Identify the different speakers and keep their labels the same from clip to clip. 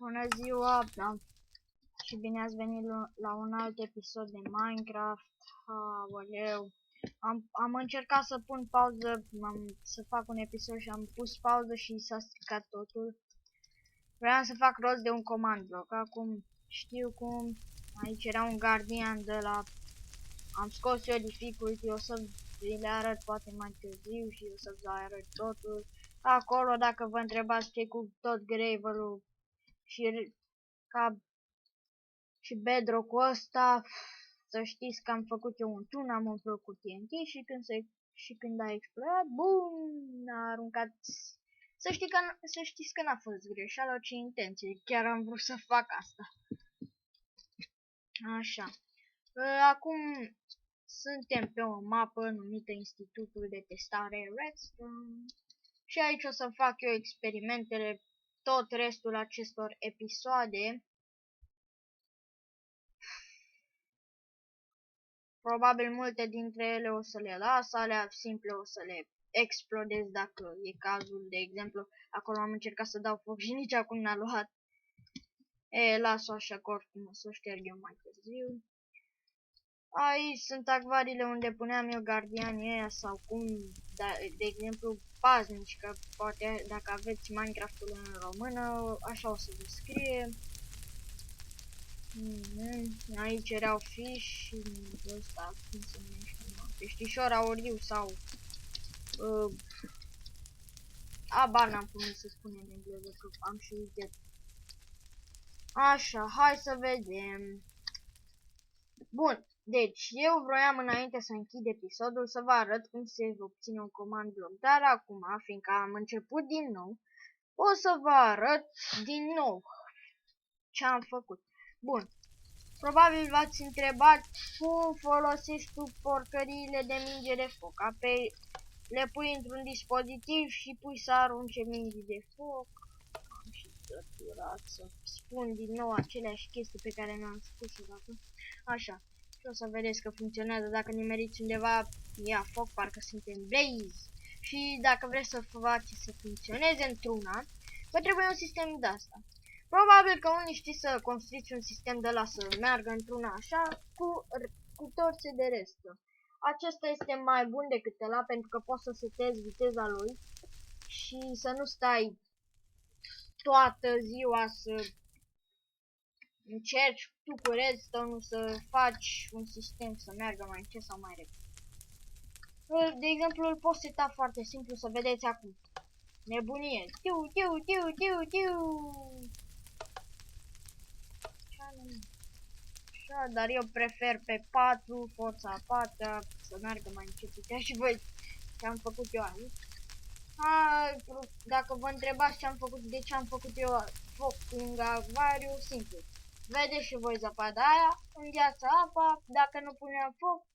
Speaker 1: Bună ziua, da. Și bine ați venit la un alt episod de Minecraft. Aoleu. Am încercat să pun pauză, să fac un episod și am pus pauză și s-a stricat totul. Vreau să fac rost de un command block. Acum știu cum. Aici era un guardian de la... Am scos eu difficulty, o să vi le arăt poate mai târziu și o să vă arăt totul. Acolo, dacă vă întrebați ce cu tot gravel-ul și bedrock-ul ăsta, să știți că am făcut eu un tun, am umplut cu TNT și când a explodat, bum, a aruncat. Să știți că n-a fost greșeală, ci intenție. Chiar am vrut să fac asta. Așa. Acum suntem pe o mapă numită Institutul de Testare Redstone. Și aici o să fac eu experimentele, tot restul acestor episoade. Probabil multe dintre ele o să le las, alea simple o să le explodez dacă e cazul. De exemplu, acolo am încercat să dau foc și nici acum n-a luat. Las-o așa că oricum o să o șterg eu mai târziu. Aici sunt acvariile unde puneam eu gardianii ăia sau cum, de exemplu, paznici, că poate dacă aveți Minecraft-ul în română, așa o să vă scrie. Aici erau fish și ăsta, cum se numește, peștișor auriu sau abar n-am cum să spune în engleză, că am și uitat. Așa, hai să vedem. Bun, deci eu vroiam înainte să închid episodul să vă arăt cum se obține un command block, dar acum, fiindcă am început din nou, o să vă arăt din nou ce am făcut. Bun. Probabil v-ați întrebat cum folosești tu porcăriile de minge de foc. Le pui într-un dispozitiv și pui să arunce mingi de foc. Am și săturat să spun din nou aceleași chestii pe care mi-am spus odată. Așa. Și o să vedeți că funcționează. Dacă nimeriți undeva, ia foc, parcă suntem Blaze. Și dacă vreți să faceți să funcționeze într-una, vă trebuie un sistem de asta. Probabil că unii știți să construiți un sistem de la să meargă într-una așa cu torțe de restă. Acesta este mai bun decât ăla pentru că poți să setezi viteza lui și să nu stai toată ziua să încerci tu cu redstone să faci un sistem să meargă mai încet sau mai repede. De exemplu, îl poți seta foarte simplu, să vedeți acum. Nebunie. Tiu, tiu, tiu, tiu, tiu. Așa, dar eu prefer pe 4, forța 4, să meargă mai încet. Uite și voi ce am făcut eu aici. Dacă vă întrebați ce am făcut, de ce am făcut eu foc lângă acvariu, simplu. Vedeți și voi zăpada aia, îngheață apa, dacă nu puneam foc,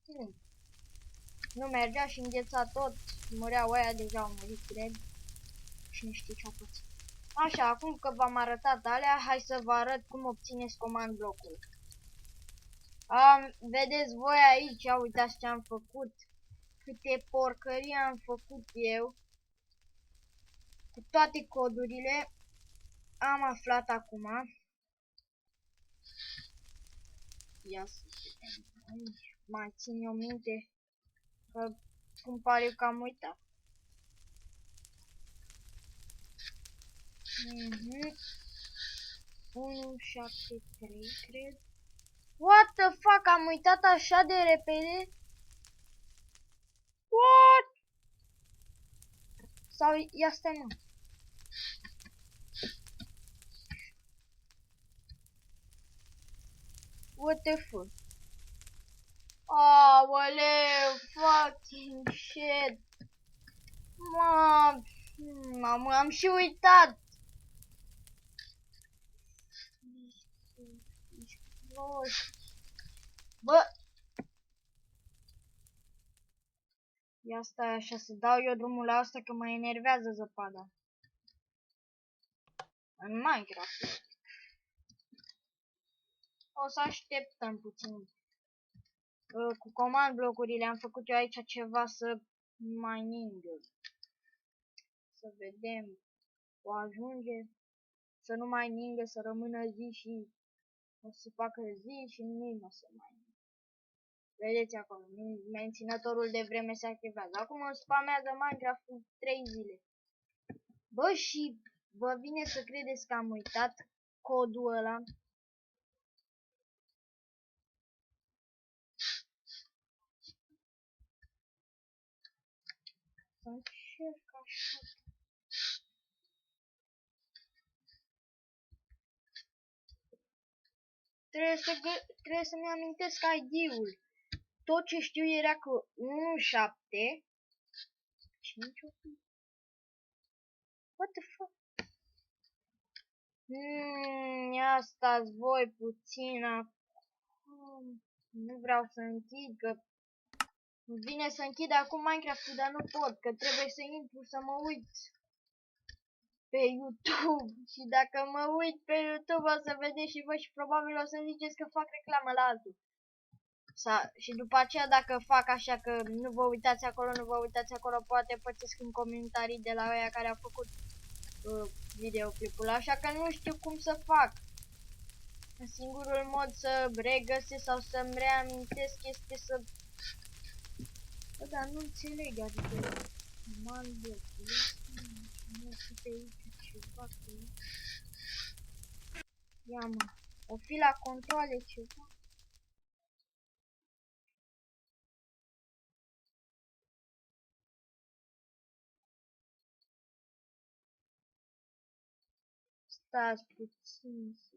Speaker 1: nu mergea și îngheța tot, mureau aia, deja au murit, cred. Și nu știu ce-a făcut. Așa, acum că v-am arătat alea, hai să vă arăt cum obțineți command block-ul. Vedeți voi aici, uitați ce am făcut. Câte porcării am făcut eu. Cu toate codurile. Am aflat acum. Ia să vedem. Mai țin eu minte. Că cum pare că am uitat. 173, cred. What the fuck, am uitat așa de repede? What? Sau ia stai mă. What the fuck? Aoleu, fucking shit. Mamă, am și uitat. Bă. Ia stai așa să dau eu drumul la asta că mă enervează zăpada. În Minecraft. O să așteptăm puțin. Cu command blocurile am făcut eu aici ceva să mining. Să vedem. O ajunge. să nu mai ningă, să rămână zi și o să facă zi și nimic nu o să mai ningă. Vedeți acolo, menținătorul de vreme se activează. Acum îmi spamează Minecraft în 3 zile. Bă, și vă vine să credeți că am uitat codul ăla? Să încerc așa. Trebuie să-mi amintesc ID-ul. Tot ce știu era că 17 5 What the fuck? Ia stați voi puțin acum. Nu vreau să închid, că vine să închid acum Minecraft-ul, dar nu pot, că trebuie să intru să mă uit pe YouTube. Și dacă mă uit pe YouTube o să vedeți și voi și probabil o să ziceți că fac reclamă la altul. Și după aceea dacă fac așa că nu vă uitați acolo, nu vă uitați acolo, poate pățesc în comentarii de la ăia care au făcut videoclipul, așa că nu știu cum să fac. Singurul mod să regăsesc sau să-mi reamintesc este să... Bă, dar nu înțeleg, adică... Nu știu pe aici ceva cu... Ia mă, o fi la controle ceva. Stați puțin să...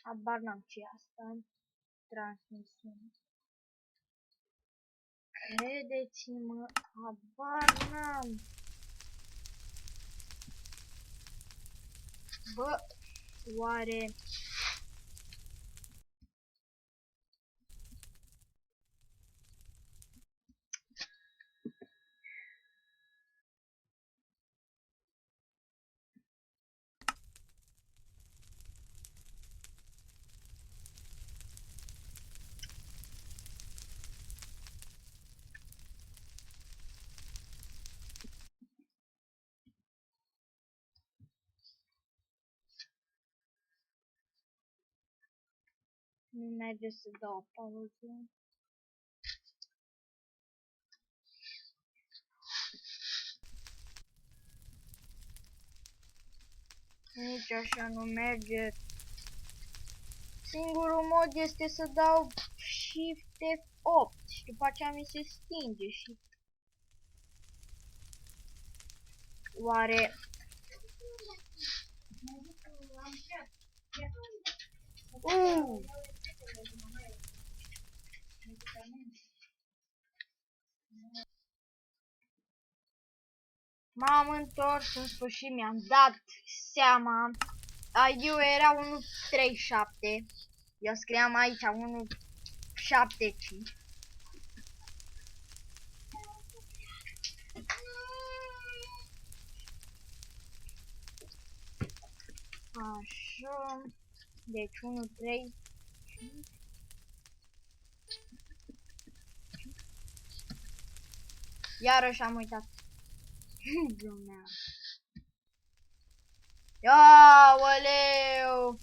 Speaker 1: Abar n-am ce asta. Transmisiune. Credeți-mă, abar n-am. Bă, oare... Nu merge să dau o pauză. Nici așa nu merge. Singurul mod este să dau Shift F8 și după aceea mi se stinge și... Oare... M-am întors în sfârșit, mi-am dat seama. ID-ul era 137. Eu scriam aici 175. Așa. Deci 135. Iarăși am uitat. Lumea. Aoleu!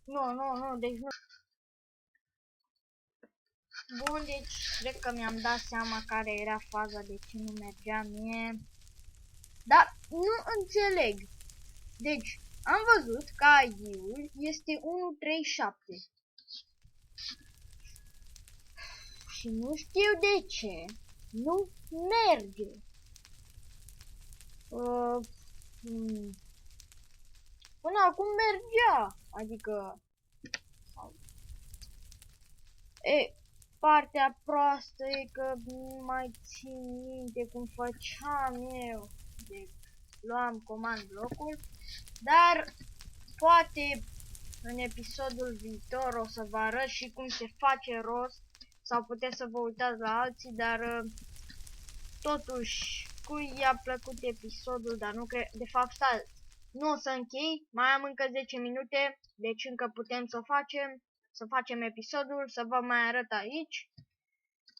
Speaker 1: Nu, deci nu. Bun, deci cred că mi-am dat seama care era faza, de ce nu mergea mie. Dar nu înțeleg. Deci, Am văzut că ID-ul este 137. Și nu știu de ce nu merge. Până acum mergea, adică partea proastă e că nu mai țin minte cum făceam eu. Deci luam command block-ul, dar poate în episodul viitor o să vă arăt și cum se face rost sau puteți să vă uitați la alții, dar totuși cui i-a plăcut episodul, dar nu cred, de fapt stai, nu o să închei, mai am încă 10 minute, deci încă putem să facem episodul, să vă mai arăt aici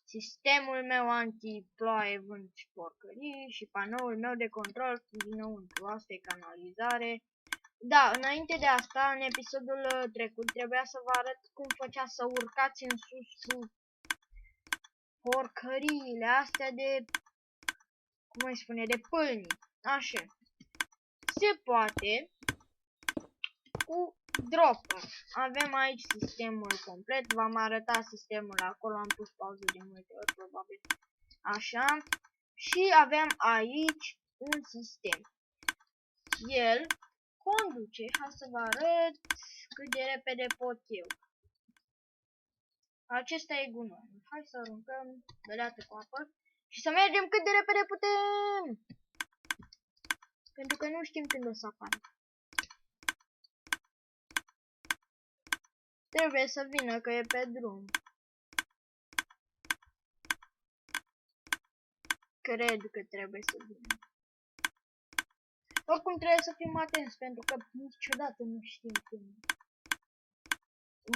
Speaker 1: sistemul meu anti-ploaie, vânt și porcării și panoul meu de control dinăuntru. Asta e canalizare. Da, înainte de asta, în episodul trecut, trebuia să vă arăt cum făcea să urcați în sus cu porcăriile astea de, cum îi spune, de pâlni. Așa. Se poate cu dropper. Avem aici sistemul complet. V-am arătat sistemul acolo, am pus pauză de multe ori, probabil. Așa. Și avem aici un sistem. El conduce, hai să vă arăt cât de repede pot eu. Acesta e gunoiul. Hai să aruncăm beleată cu apă și să mergem cât de repede putem. Pentru că nu știm când o să apară. Trebuie să vină că e pe drum. Cred că trebuie să vină. Oricum trebuie să fim atenți pentru că niciodată nu știm când.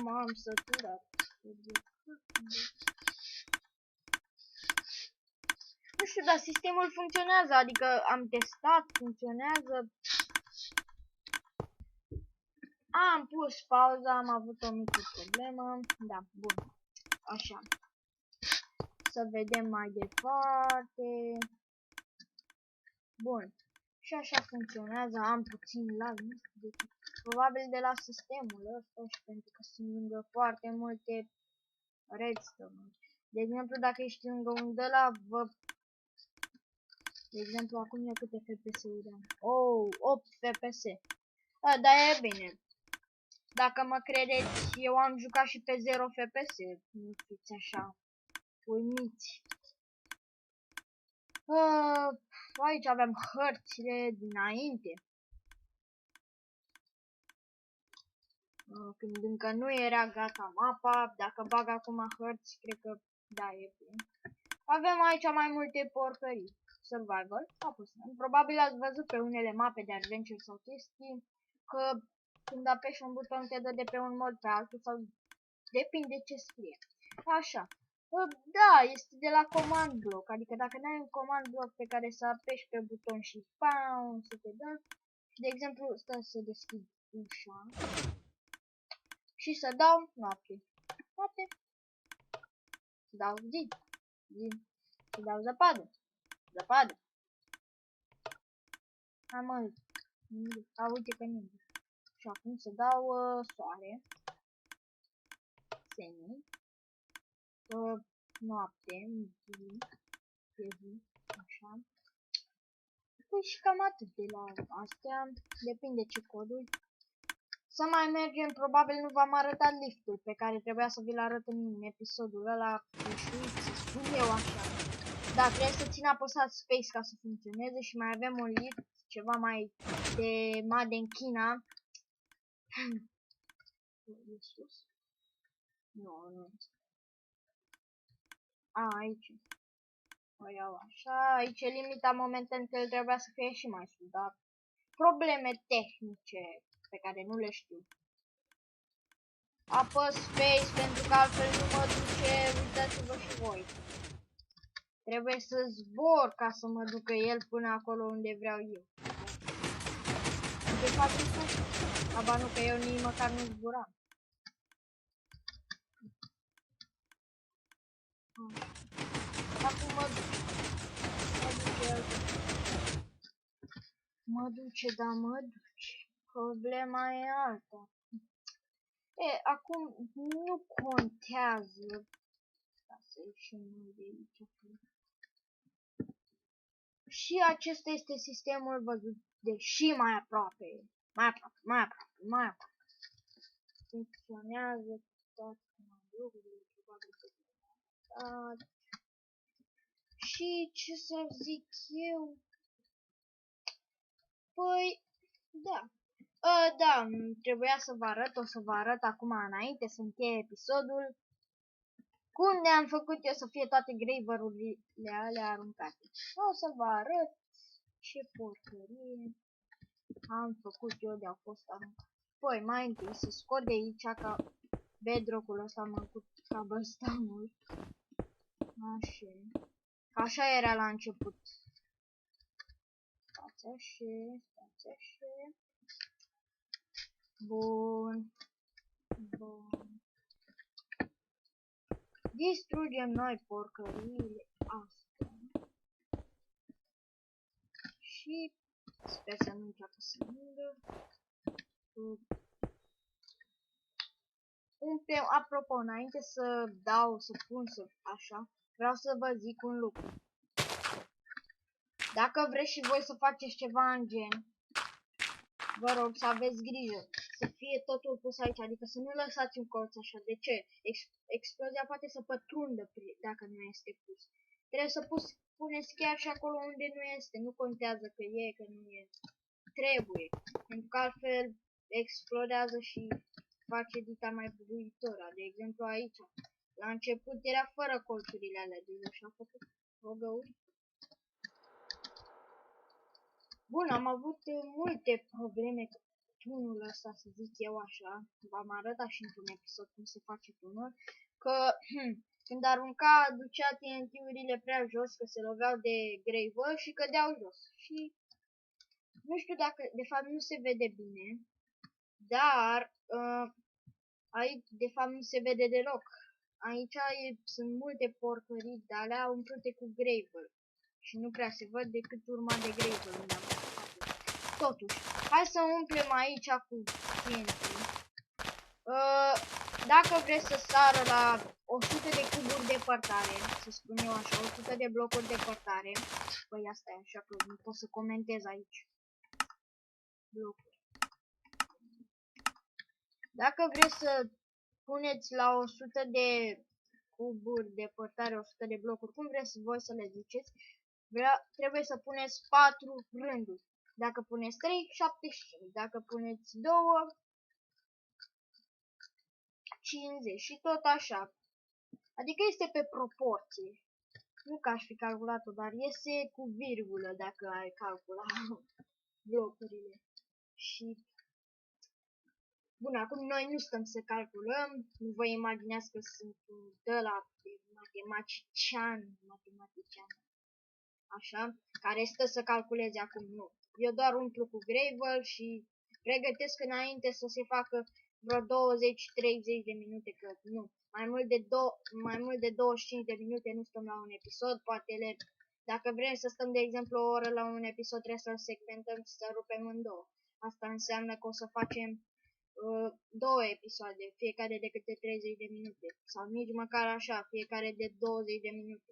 Speaker 1: M-am săturat. Nu știu, dar sistemul funcționează, adică am testat, funcționează. Am pus pauza, am avut o mică problemă. Da, bun. Așa. Să vedem mai departe. Bun. Și așa funcționează, am puțin lag, nu știu de ce. Probabil de la sistemul ăsta și pentru că sunt lângă foarte multe redstone. De exemplu, dacă ești lângă un de la de exemplu, acum eu câte FPS-uri am? Oh, 8 FPS. Da, dar e bine. Dacă mă credeți, eu am jucat și pe 0 FPS. Nu fiți așa uimiți. Aici avem hărțile dinainte. Când încă nu era gata mapa, dacă bag acum hărți, cred că da, e bine. Avem aici mai multe porcării. Survival, apăsăm. Probabil ați văzut pe unele mape de adventure sau chestii că când apeși un buton te dă de pe un mod pe altul sau depinde ce scrie. Așa. Da, este de la command block, adică dacă n-ai un command block pe care să apeși pe buton și pam, să te dă. De exemplu, stai să deschid ușa și să dau noapte. Noapte. Să dau zi. Zi. Să dau zăpadă. Zăpadă. Am uite că ninge. Și acum să dau soare. Senin. Noapte. Zi. Așa. Păi și cam atât de la astea. Depinde ce coduri. Să mai mergem, probabil nu v-am arătat liftul pe care trebuia să vi-l arăt în episodul ăla. Să spun eu așa. Da, trebuie să țin apăsat space ca să funcționeze și mai avem un lift, ceva mai de Made in China. Nu. Aici. O iau așa. Aici e limita momentan că el trebuia să fie și mai sus, dar probleme tehnice pe care nu le știu. Apăs space pentru că altfel nu mă duce, uitați-vă și voi. Trebuie să zbor ca să mă ducă el până acolo unde vreau eu. Ce faci tu? Aba nu, că eu nici măcar nu zburam. Acum mă duce. Mă duce, da, mă duce. problema e alta. Acum nu contează. Să ieșim de aici. Și acesta este sistemul văzut de și mai aproape. Mai aproape. Funcționează toate lucrurile, probabil că și ce să zic eu? Păi, da. Da, trebuia să vă arăt, o să vă arăt acum înainte să încheie episodul cum ne-am făcut eu să fie toate graver-urile alea aruncate. O să vă arăt ce porcărie am făcut eu de-au fost aruncate. Păi, mai întâi să scot de aici ca bedrock-ul ăsta măcut ca băstanul. Așa. Așa era la început. Stați așa. Bun. Distrugem noi porcăriile astea. Și sper să nu înceapă să lungă. Umplem, apropo, înainte să așa, vreau să vă zic un lucru. Dacă vreți și voi să faceți ceva în gen, vă rog să aveți grijă, să fie totul pus aici, adică să nu lăsați un colț așa. De ce? Explozia poate să pătrundă dacă nu este pus. Trebuie să puneți chiar și acolo unde nu este, nu contează că e, că nu e. Trebuie, pentru că altfel explodează și face dita mai bubuitora. De exemplu aici, la început era fără colțurile alea, deci așa a făcut rogăuri. Bun, am avut multe probleme cu tunul ăsta, să zic eu așa. V-am arătat și într-un episod cum se face tunul. Că când arunca, ducea TNT-urile prea jos, că se loveau de gravel și cădeau jos. Și nu știu dacă, de fapt nu se vede bine, dar aici de fapt nu se vede deloc. Aici sunt multe porcării de alea umplute cu gravel. Și nu prea se văd decât urma de gravel unde am făcut. Totuși, hai să umplem aici cu TNT. Dacă vreți să sară la 100 de cuburi depărtare, să spun eu așa, 100 de blocuri depărtare, păi asta e așa că nu pot să comentez aici. Blocuri. Dacă vreți să puneți la 100 de cuburi depărtare, 100 de blocuri, cum vreți voi să le ziceți, trebuie să puneți 4 rânduri. Dacă puneți 3, 75. Dacă puneți 2, 50 și tot așa. Adică este pe proporție. Nu că aș fi calculat-o, dar iese cu virgulă dacă ai calculat blocurile. Și bun, acum noi nu stăm să calculăm, nu vă imaginați că sunt de la matematician, așa, care stă să calculeze acum, nu. Eu doar umplu cu gravel și pregătesc înainte să se facă vreo 20-30 de minute, că nu. Mai mult de 25 de minute nu stăm la un episod, poate dacă vrem să stăm de exemplu o oră la un episod, trebuie să-l segmentăm și să rupem în două. Asta înseamnă că o să facem 2 episoade, fiecare de câte 30 de minute, sau nici măcar așa, fiecare de 20 de minute.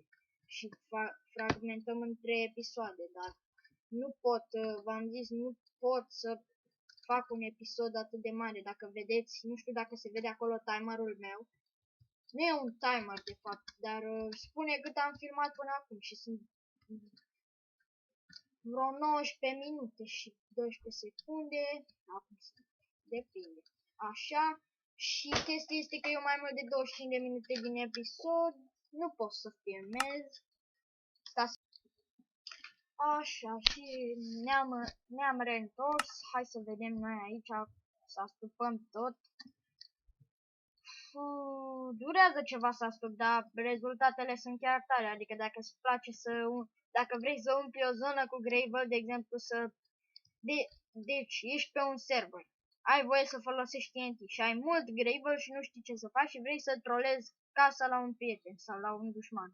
Speaker 1: Și fragmentăm în 3 episoade, dar nu pot, v-am zis, nu pot să fac un episod atât de mare. Dacă vedeți, nu știu dacă se vede acolo timerul meu. Nu e un timer de fapt, dar spune cât am filmat până acum și sunt vreo 19 minute și 12 secunde. Acum depinde. Așa. Și chestia este că eu mai mult de 25 de minute din episod nu pot să filmez. Așa, și ne-am reîntors. Hai să vedem noi aici, să astupăm tot. Durează ceva să astup, dar rezultatele sunt chiar tare. Adică dacă vrei să umpli o zonă cu gravel, de exemplu, deci ești pe un server. Ai voie să folosești TNT și ai mult gravel și nu știi ce să faci și vrei să trolezi casa la un prieten sau la un dușman.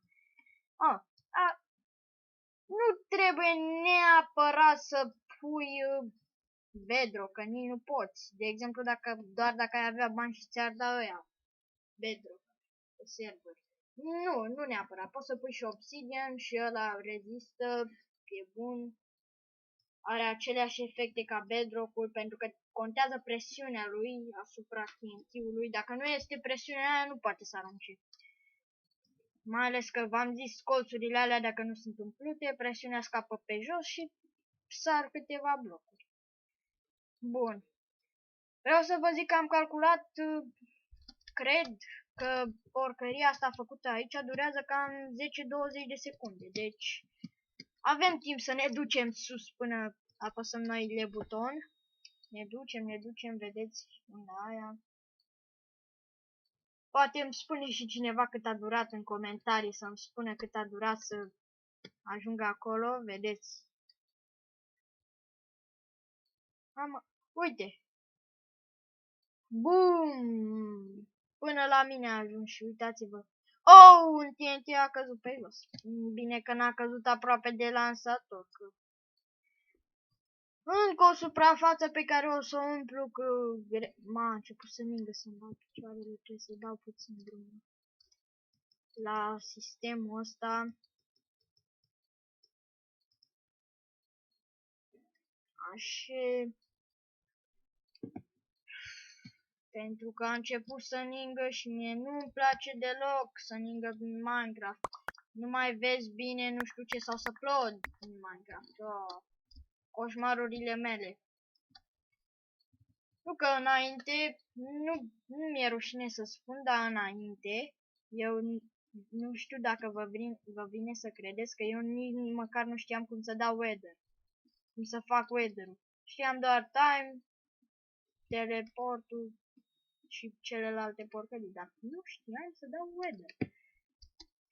Speaker 1: Nu trebuie neapărat să pui Bedrock, că nici nu poți. De exemplu, doar dacă ai avea bani și ți-ar da ăia Bedrock pe server. Nu neapărat. Poți să pui și Obsidian și ăla rezistă, e bun. Are aceleași efecte ca Bedrock-ul pentru că contează presiunea lui asupra TNT-ului. Dacă nu este presiunea aia, nu poate să arunce. Mai ales că v-am zis, colțurile alea, dacă nu sunt umplute, presiunea scapă pe jos și sar câteva blocuri. Bun. Vreau să vă zic că am calculat, cred că porcăria asta făcută aici durează cam 10-20 de secunde. Deci avem timp să ne ducem sus până apăsăm noile buton. Ne ducem, vedeți unde aia. Poate îmi spune și cineva cât a durat în comentarii, să-mi spună cât a durat să ajung acolo, vedeți. Uite. Bum! Până la mine a ajuns și uitați-vă. Oh, un TNT a căzut pe jos. Bine că n-a căzut aproape de lansator. Încă o suprafață pe care o să o umplu cu... M-a început să ningă să-mi dau picioarele, trebuie să dau puțin drum la sistemul ăsta. Așa. Pentru că a început să ningă și mie nu-mi place deloc să ningă în Minecraft. Nu mai vezi bine, nu știu ce, sau să upload în Minecraft. Oh, coșmarurile mele. Nu că înainte, nu mi-e rușine să spun, dar înainte, eu nu știu dacă vă vine să credeți că eu nici măcar nu știam cum să dau weather. Cum să fac weather-ul. Știam doar time, teleportul și celelalte porcării, dar nu știam să dau weather.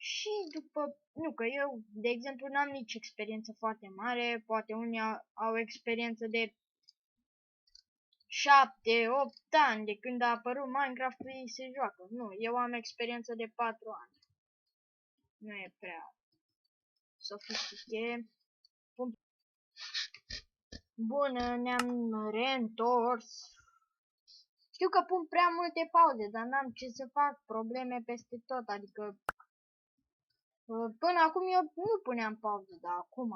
Speaker 1: Și după, nu că eu, de exemplu, n-am nici experiență foarte mare, poate unii au experiență de 7-8 ani de când a apărut Minecraft, ei se joacă. Nu, eu am experiență de 4 ani. Nu e prea sofistice. Bun, ne-am reîntors. Știu că pun prea multe pauze, dar n-am ce să fac, probleme peste tot, adică până acum eu nu puneam pauze, dar acum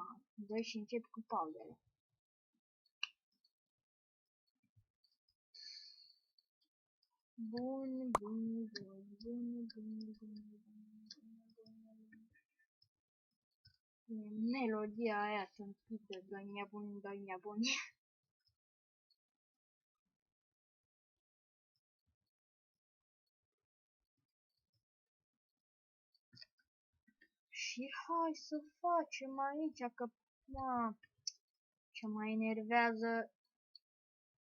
Speaker 1: voi și încep cu pauzele. Bun. Melodia aia tâmpită, doi nebuni. Și hai să facem aici, că ce mă enervează.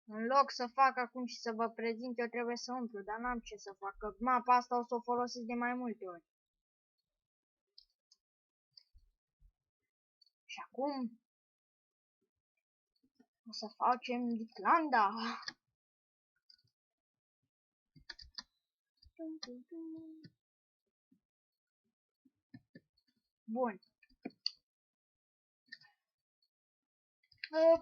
Speaker 1: În loc să fac acum și să vă prezint, eu trebuie să umplu, dar n-am ce să fac, că mapa asta o să o folosesc de mai multe ori. Și acum o să facem Islanda. Bun.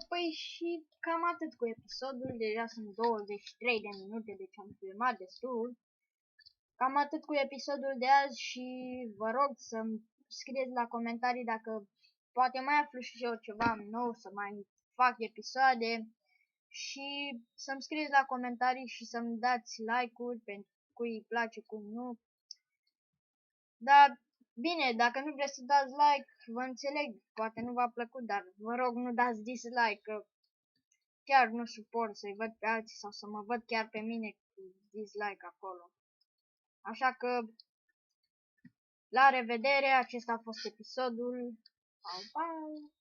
Speaker 1: Păi și cam atât cu episodul, deja sunt 23 de minute, deci am filmat destul. Cam atât cu episodul de azi și vă rog să-mi scrieți la comentarii dacă poate mai aflu și eu ceva nou, să mai fac episoade și să-mi scrieți la comentarii și să-mi dați like-uri pentru cui îi place, cui nu. Dar bine, dacă nu vreți să dați like, vă înțeleg, poate nu v-a plăcut, dar vă rog nu dați dislike, că chiar nu suport să-i văd pe alții sau să mă văd chiar pe mine cu dislike acolo. Așa că, la revedere, acesta a fost episodul. Pau, pau!